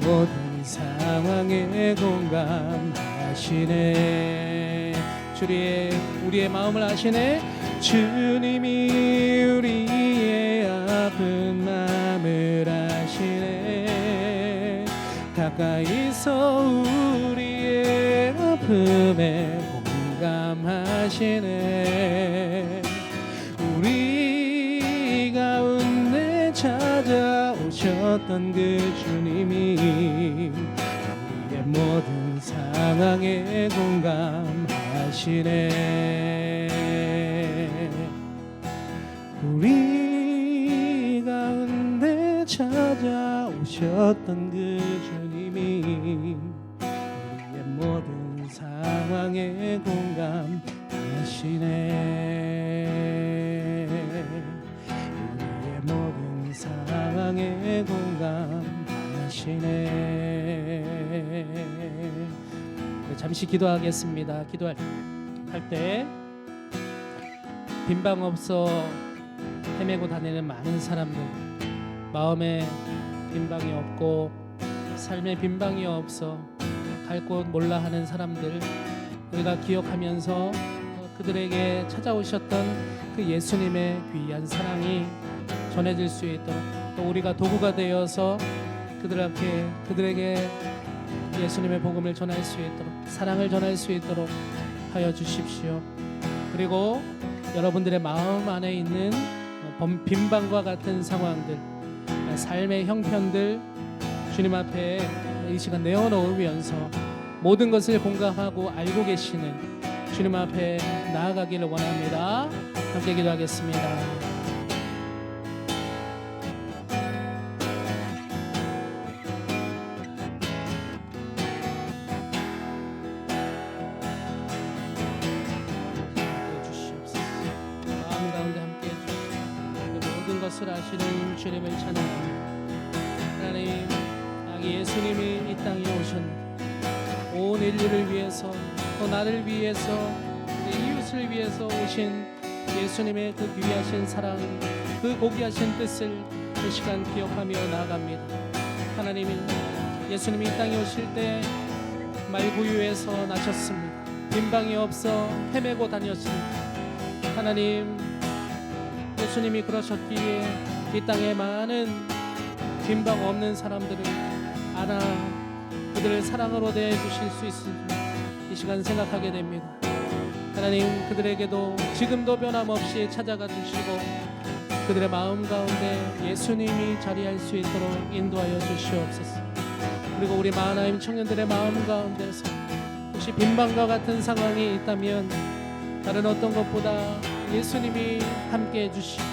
모든 상황에 공감하시네. 우리의 마음을 아시네. 주님이 우리의 아픈 마음을 아시네. 가까이서 우리의 아픔에 공감하시네. 우리 가운데 찾아오셨던 그 주님이 우리의 모든 상황에 공감하시네. 우리 가운데 찾아오셨던 그 주님이 우리의 모든 상황에 공감하시네. 우리의 모든 상황에 공감하시네. 잠시 기도하겠습니다. 기도할 때 빈방 없어 헤매고 다니는 많은 사람들, 마음에 빈방이 없고 삶에 빈방이 없어 갈 곳 몰라 하는 사람들, 우리가 기억하면서 그들에게 찾아오셨던 그 예수님의 귀한 사랑이 전해질 수 있도록, 또 우리가 도구가 되어서 그들에게 예수님의 복음을 전할 수 있도록, 사랑을 전할 수 있도록 하여 주십시오. 그리고 여러분들의 마음 안에 있는 빈방과 같은 상황들, 삶의 형편들 주님 앞에 이 시간 내어놓으면서 모든 것을 공감하고 알고 계시는 주님 앞에 나아가기를 원합니다. 함께 기도하겠습니다. 아시는 주님을 찬양합니다. 하나님, 예수님이 이 땅에 오셨는데 온 인류를 위해서, 또 나를 위해서, 내 이웃을 위해서 오신 예수님의 그 귀하신 사랑, 그 고귀하신 뜻을 이 시간 기억하며 나아갑니다. 하나님, 예수님이 이 땅에 오실 때 말구유에서 나셨습니다. 빈방이 없어 헤매고 다녔습니다. 하나님, 예수님이 그러셨기에 이 땅에 많은 빈방 없는 사람들을 알아 그들을 사랑으로 대해주실 수 있음을 이 시간 생각하게 됩니다. 하나님, 그들에게도 지금도 변함없이 찾아가 주시고 그들의 마음 가운데 예수님이 자리할 수 있도록 인도하여 주시옵소서. 그리고 우리 마하나임 청년들의 마음 가운데서 혹시 빈방과 같은 상황이 있다면 다른 어떤 것보다 예수님이 함께 해주시고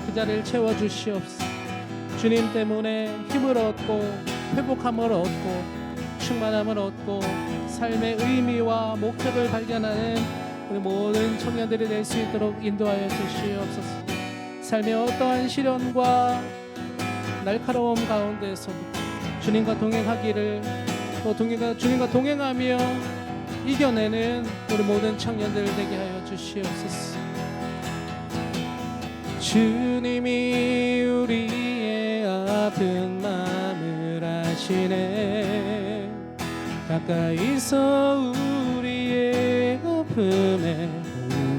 그 자리를 채워주시옵소서. 주님 때문에 힘을 얻고 회복함을 얻고 충만함을 얻고 삶의 의미와 목적을 발견하는 우리 모든 청년들이 될 수 있도록 인도하여 주시옵소서. 삶의 어떠한 시련과 날카로움 가운데서부터 주님과 동행하기를, 또 주님과 동행하며 이겨내는 우리 모든 청년들 되게 하여 주시옵소서. 주님이 우리의 아픈 마음을 아시네. 가까이서 우리의 아픔에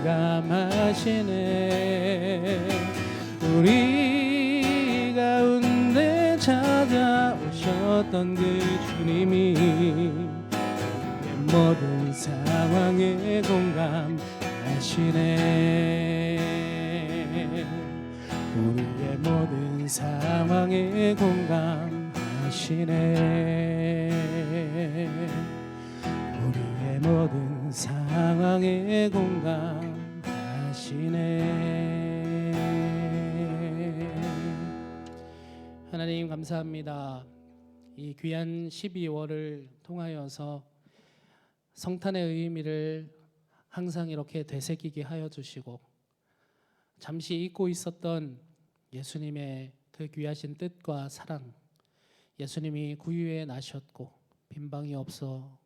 공감하시네. 우리 가운데 찾아오셨던 그 주님이 우리의 모든 상황에 공감하시네. 우리의 모든 상황에 공감하시네. 우리의 모든 상황에 공감하시네. 하나님 감사합니다. 이 귀한 12월을 통하여서 성탄의 의미를 항상 이렇게 되새기게 하여 주시고 잠시 잊고 있었던 예수님의 그 귀하신 뜻과 사랑, 예수님이 구유에 나셨고 빈방이 없어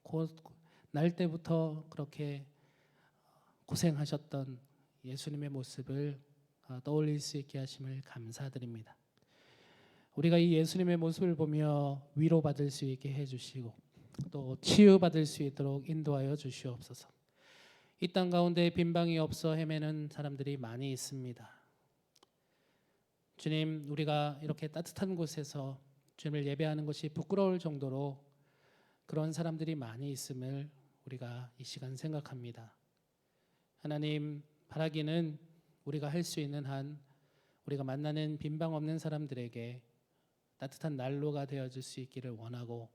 날 때부터 그렇게 고생하셨던 예수님의 모습을 떠올릴 수 있게 하심을 감사드립니다. 우리가 이 예수님의 모습을 보며 위로받을 수 있게 해주시고 또 치유받을 수 있도록 인도하여 주시옵소서. 이 땅 가운데 빈방이 없어 헤매는 사람들이 많이 있습니다. 주님, 우리가 이렇게 따뜻한 곳에서 주님을 예배하는 것이 부끄러울 정도로 그런 사람들이 많이 있음을 우리가 이 시간 생각합니다. 하나님, 바라기는 우리가 할 수 있는 한 우리가 만나는 빈방 없는 사람들에게 따뜻한 난로가 되어줄 수 있기를 원하고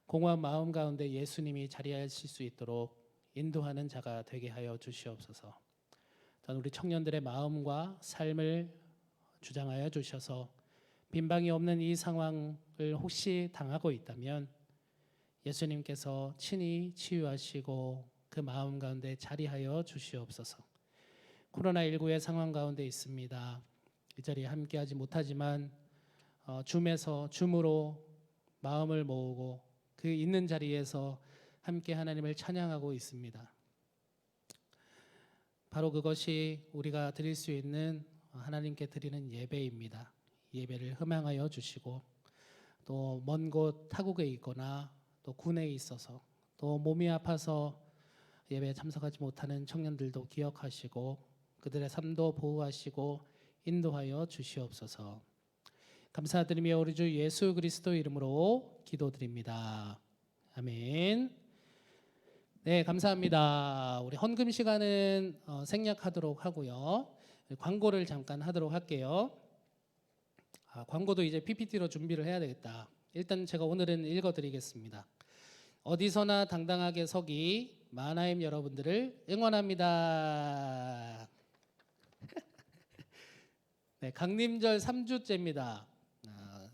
공허한 마음 가운데 예수님이 자리하실 수 있도록 인도하는 자가 되게 하여 주시옵소서. 또한 우리 청년들의 마음과 삶을 주장하여 주셔서 빈방이 없는 이 상황을 혹시 당하고 있다면 예수님께서 친히 치유하시고 그 마음 가운데 자리하여 주시옵소서. 코로나19의 상황 가운데 있습니다. 이 자리에 함께하지 못하지만 줌으로 마음을 모으고 그 있는 자리에서 함께 하나님을 찬양하고 있습니다. 바로 그것이 우리가 드릴 수 있는 하나님께 드리는 예배입니다. 예배를 흠양하여 주시고 또 먼 곳 타국에 있거나 또 군에 있어서 또 몸이 아파서 예배에 참석하지 못하는 청년들도 기억하시고 그들의 삶도 보호하시고 인도하여 주시옵소서. 감사드리며 우리 주 예수 그리스도 이름으로 기도드립니다. 아멘. 네, 감사합니다. 우리 헌금 시간은 생략하도록 하고요. 광고를 잠깐 하도록 할게요. 광고도 이제 PPT로 준비를 해야 되겠다. 일단 제가 오늘은 읽어드리겠습니다. 어디서나 당당하게 서기 마하나임 여러분들을 응원합니다. 네, 강림절 3주째입니다.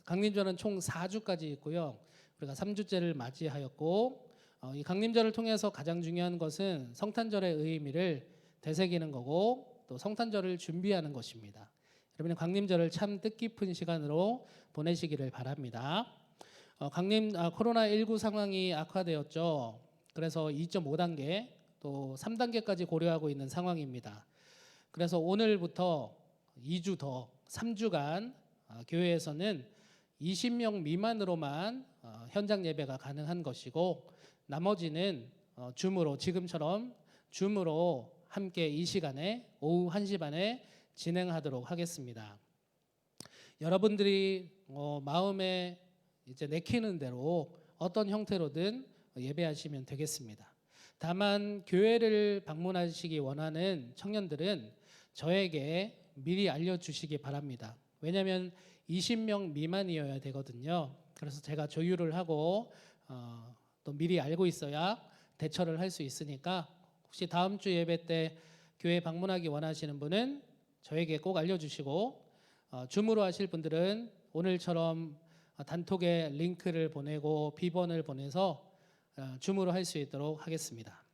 강림절은 총 4주까지 있고요. 우리가 3주째를 맞이하였고 이 강림절을 통해서 가장 중요한 것은 성탄절의 의미를 되새기는 거고 또 성탄절을 준비하는 것입니다. 여러분 강림절을 참 뜻깊은 시간으로 보내시기를 바랍니다. 코로나19 상황이 악화되었죠. 그래서 2.5단계 또 3단계까지 고려하고 있는 상황입니다. 그래서 오늘부터 2주 더 3주간 교회에서는 20명 미만으로만 현장 예배가 가능한 것이고 나머지는 줌으로 지금처럼 줌으로 함께 이 시간에 오후 1시 반에 진행하도록 하겠습니다. 여러분들이 마음에 이제 내키는 대로 어떤 형태로든 예배하시면 되겠습니다. 다만 교회를 방문하시기 원하는 청년들은 저에게 미리 알려주시기 바랍니다. 왜냐하면 20명 미만이어야 되거든요. 그래서 제가 조율을 하고 또 미리 알고 있어야 대처를 할 수 있으니까 혹시 다음 주 예배 때 교회 방문하기 원하시는 분은 저에게 꼭 알려주시고 줌으로 하실 분들은 오늘처럼 단톡에 링크를 보내고 비번을 보내서 줌으로 할 수 있도록 하겠습니다.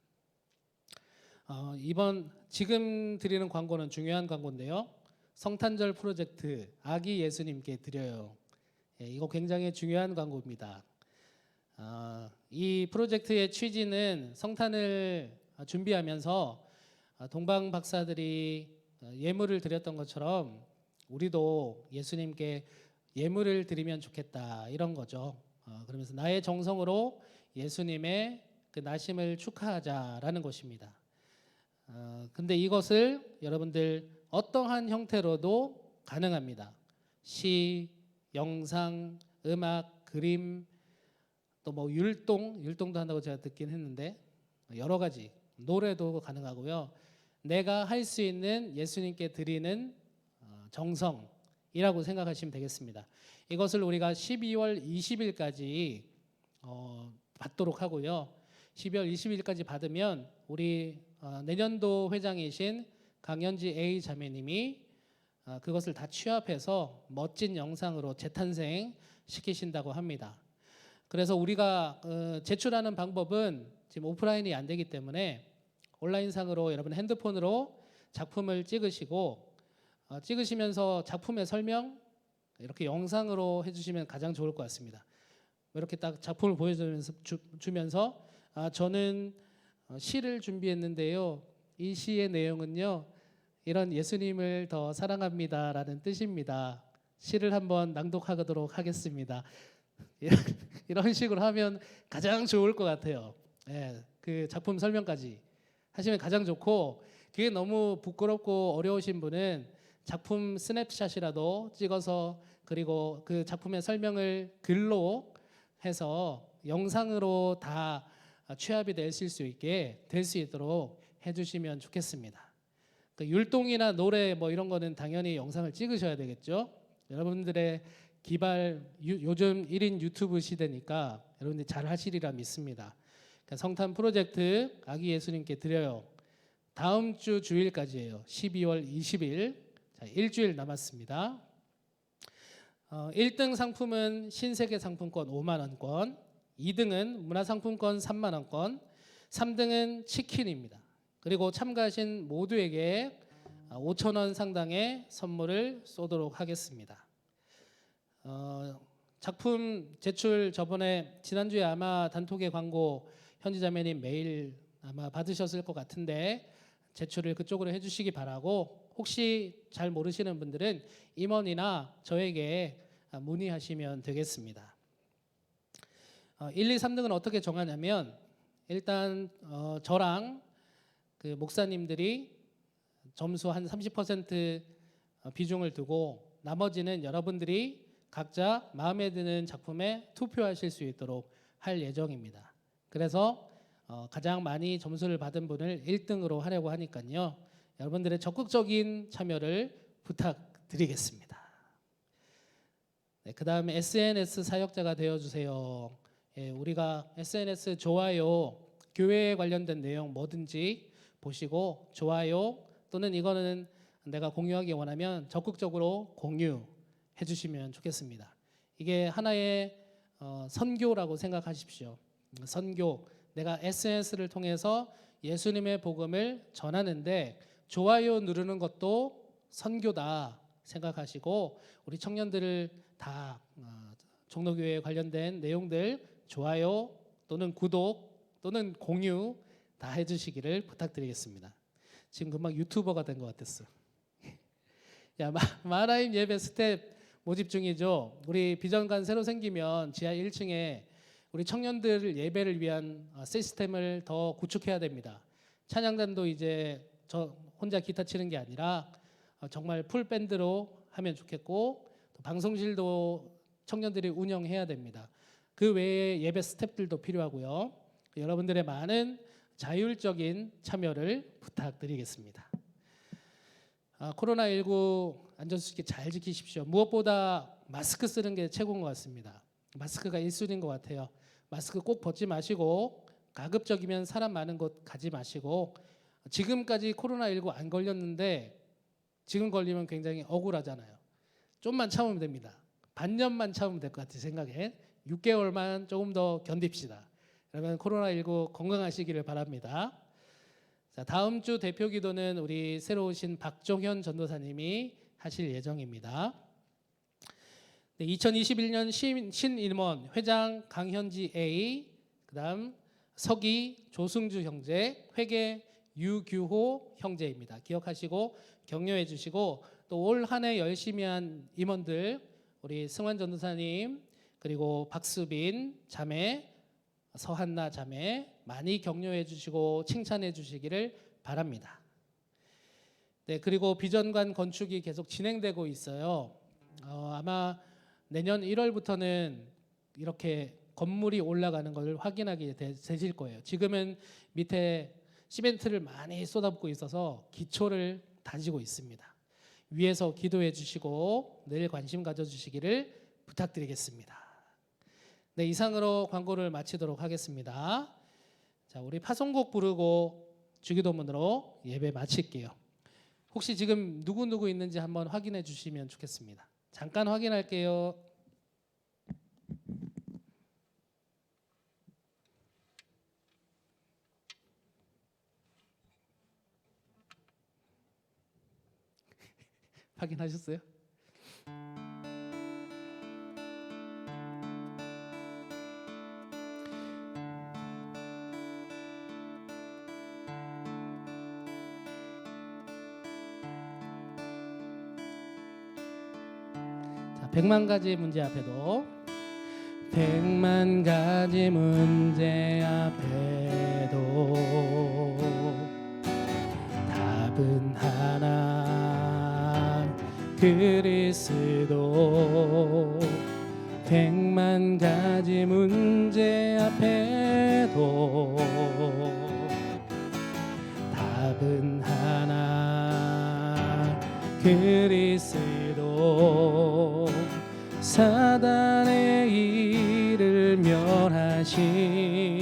이번 지금 드리는 광고는 중요한 광고인데요. 성탄절 프로젝트 아기 예수님께 드려요. 이거 굉장히 중요한 광고입니다. 이 프로젝트의 취지는 성탄을 준비하면서 동방 박사들이 예물을 드렸던 것처럼 우리도 예수님께 예물을 드리면 좋겠다 이런 거죠. 그러면서 나의 정성으로 예수님의 그 나심을 축하하자라는 것입니다. 근데 이것을 여러분들 어떠한 형태로도 가능합니다. 시, 영상, 음악, 그림, 또 뭐 율동도 한다고 제가 듣긴 했는데 여러 가지 노래도 가능하고요. 내가 할 수 있는 예수님께 드리는 정성이라고 생각하시면 되겠습니다. 이것을 우리가 12월 20일까지 받도록 하고요. 12월 20일까지 받으면 우리 내년도 회장이신 강현지 A 자매님이 그것을 다 취합해서 멋진 영상으로 재탄생 시키신다고 합니다. 그래서 우리가 제출하는 방법은 지금 오프라인이 안 되기 때문에 온라인상으로 여러분 핸드폰으로 작품을 찍으시고 찍으시면서 작품의 설명 이렇게 영상으로 해주시면 가장 좋을 것 같습니다. 이렇게 딱 작품을 보여주면서 저는 시를 준비했는데요. 이 시의 내용은요. 이런 예수님을 더 사랑합니다라는 뜻입니다. 시를 한번 낭독하도록 하겠습니다. 이런 식으로 하면 가장 좋을 것 같아요. 그 작품 설명까지 하시면 가장 좋고 그게 너무 부끄럽고 어려우신 분은 작품 스냅샷이라도 찍어서 그리고 그 작품의 설명을 글로 해서 영상으로 다 취합이 되실 수 있게 될 수 있도록 해주시면 좋겠습니다. 그 율동이나 노래 뭐 이런 거는 당연히 영상을 찍으셔야 되겠죠. 여러분들의 기발 요즘 1인 유튜브 시대니까 여러분들이 잘 하시리라 믿습니다. 그러니까 성탄 프로젝트 아기 예수님께 드려요. 다음 주 주일까지예요. 12월 20일. 자, 일주일 남았습니다. 1등 상품은 신세계 상품권 5만 원권, 2등은 문화상품권 3만 원권, 3등은 치킨입니다. 그리고 참가하신 모두에게 5천 원 상당의 선물을 쏘도록 하겠습니다. 작품 제출 저번에 지난주에 아마 단톡에 광고 현지 자매님 메일 아마 받으셨을 것 같은데 제출을 그쪽으로 해주시기 바라고 혹시 잘 모르시는 분들은 임원이나 저에게 문의하시면 되겠습니다. 1, 2, 3등은 어떻게 정하냐면 일단 저랑 그 목사님들이 점수 한 30% 비중을 두고 나머지는 여러분들이 각자 마음에 드는 작품에 투표하실 수 있도록 할 예정입니다. 그래서 가장 많이 점수를 받은 분을 1등으로 하려고 하니까요. 여러분들의 적극적인 참여를 부탁드리겠습니다. 네, 그 다음에 SNS 사역자가 되어주세요. 우리가 SNS 좋아요, 교회에 관련된 내용 뭐든지 보시고 좋아요 또는 이거는 내가 공유하기 원하면 적극적으로 공유해 주시면 좋겠습니다. 이게 하나의 선교라고 생각하십시오. 선교, 내가 SNS를 통해서 예수님의 복음을 전하는데 좋아요 누르는 것도 선교다 생각하시고 우리 청년들을 다 종로교회에 관련된 내용들 좋아요 또는 구독 또는 공유 다 해주시기를 부탁드리겠습니다. 지금 금방 유튜버가 된 것 같았어. 야, 마라임 예배 스텝 모집 중이죠. 우리 비전관 새로 생기면 지하 1층에 우리 청년들 예배를 위한 시스템을 더 구축해야 됩니다. 찬양단도 이제 저 혼자 기타 치는 게 아니라 정말 풀 밴드로 하면 좋겠고 또 방송실도 청년들이 운영해야 됩니다. 그 외에 예배 스태프들도 필요하고요. 여러분들의 많은 자율적인 참여를 부탁드리겠습니다. 코로나19 안전수칙 잘 지키십시오. 무엇보다 마스크 쓰는 게 최고인 것 같습니다. 마스크가 1순위인 것 같아요. 마스크 꼭 벗지 마시고 가급적이면 사람 많은 곳 가지 마시고 지금까지 코로나19 안 걸렸는데 지금 걸리면 굉장히 억울하잖아요. 좀만 참으면 됩니다. 반년만 참으면 될 것 같아요. 생각에 6개월만 조금 더 견딥시다. 그러면 코로나19 건강하시기를 바랍니다. 자, 다음 주 대표 기도는 우리 새로 오신 박종현 전도사님이 하실 예정입니다. 네, 2021년 신임원 회장 강현지 A, 그다음 서기 조승주 형제, 회계 유규호 형제입니다. 기억하시고 격려해 주시고 또 올 한 해 열심히 한 임원들 우리 승환 전도사님 그리고 박수빈 자매, 서한나 자매 많이 격려해 주시고 칭찬해 주시기를 바랍니다. 네, 그리고 비전관 건축이 계속 진행되고 있어요. 아마 내년 1월부터는 이렇게 건물이 올라가는 것을 확인하게 되실 거예요. 지금은 밑에 시멘트를 많이 쏟아붓고 있어서 기초를 다지고 있습니다. 위에서 기도해 주시고 늘 관심 가져주시기를 부탁드리겠습니다. 네, 이상으로 광고를 마치도록 하겠습니다. 자, 우리 파송곡 부르고 주기도문으로 예배 마칠게요. 혹시 지금 누구 있는지 한번 확인해 주시면 좋겠습니다. 잠깐 확인할게요. 확인하셨어요? 자, 100만 가지 문제 앞에도 100만 가지 문제 앞에도 답은 하나 그리스도 100만 가지 문제 앞에도 답은 하나 그리스도 사단의 일을 멸하신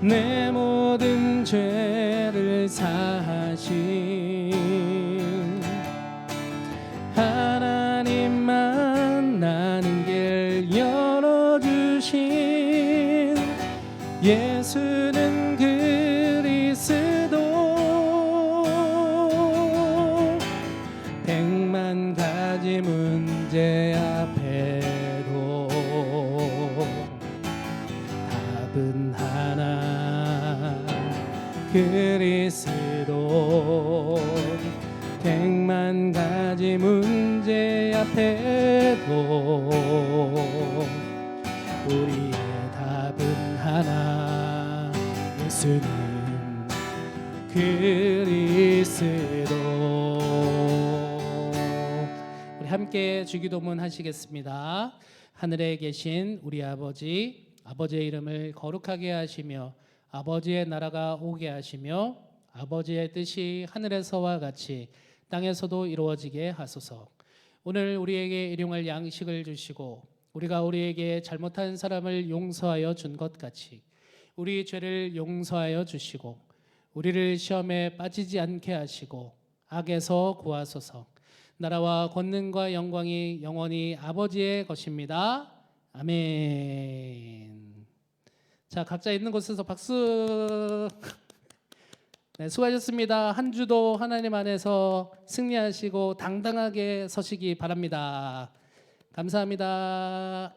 내 모든 죄를 사하신 하나님 만나는 길 열어주신 예수는 그리스도 100만 가지 문제 앞에도 답은 하나 그리스도 100만 가지 문제 앞에도 우리의 답은 하나 예수는 그리스도. 우리 함께 주기도문 하시겠습니다. 하늘에 계신 우리 아버지, 아버지의 이름을 거룩하게 하시며 아버지의 나라가 오게 하시며 아버지의 뜻이 하늘에서와 같이 땅에서도 이루어지게 하소서. 오늘 우리에게 일용할 양식을 주시고 우리가 우리에게 잘못한 사람을 용서하여 준 것 같이 우리 죄를 용서하여 주시고 우리를 시험에 빠지지 않게 하시고 악에서 구하소서. 나라와 권능과 영광이 영원히 아버지의 것입니다. 아멘. 자, 각자 있는 곳에서 박수. 네, 수고하셨습니다. 한 주도 하나님 안에서 승리하시고 당당하게 서시기 바랍니다. 감사합니다.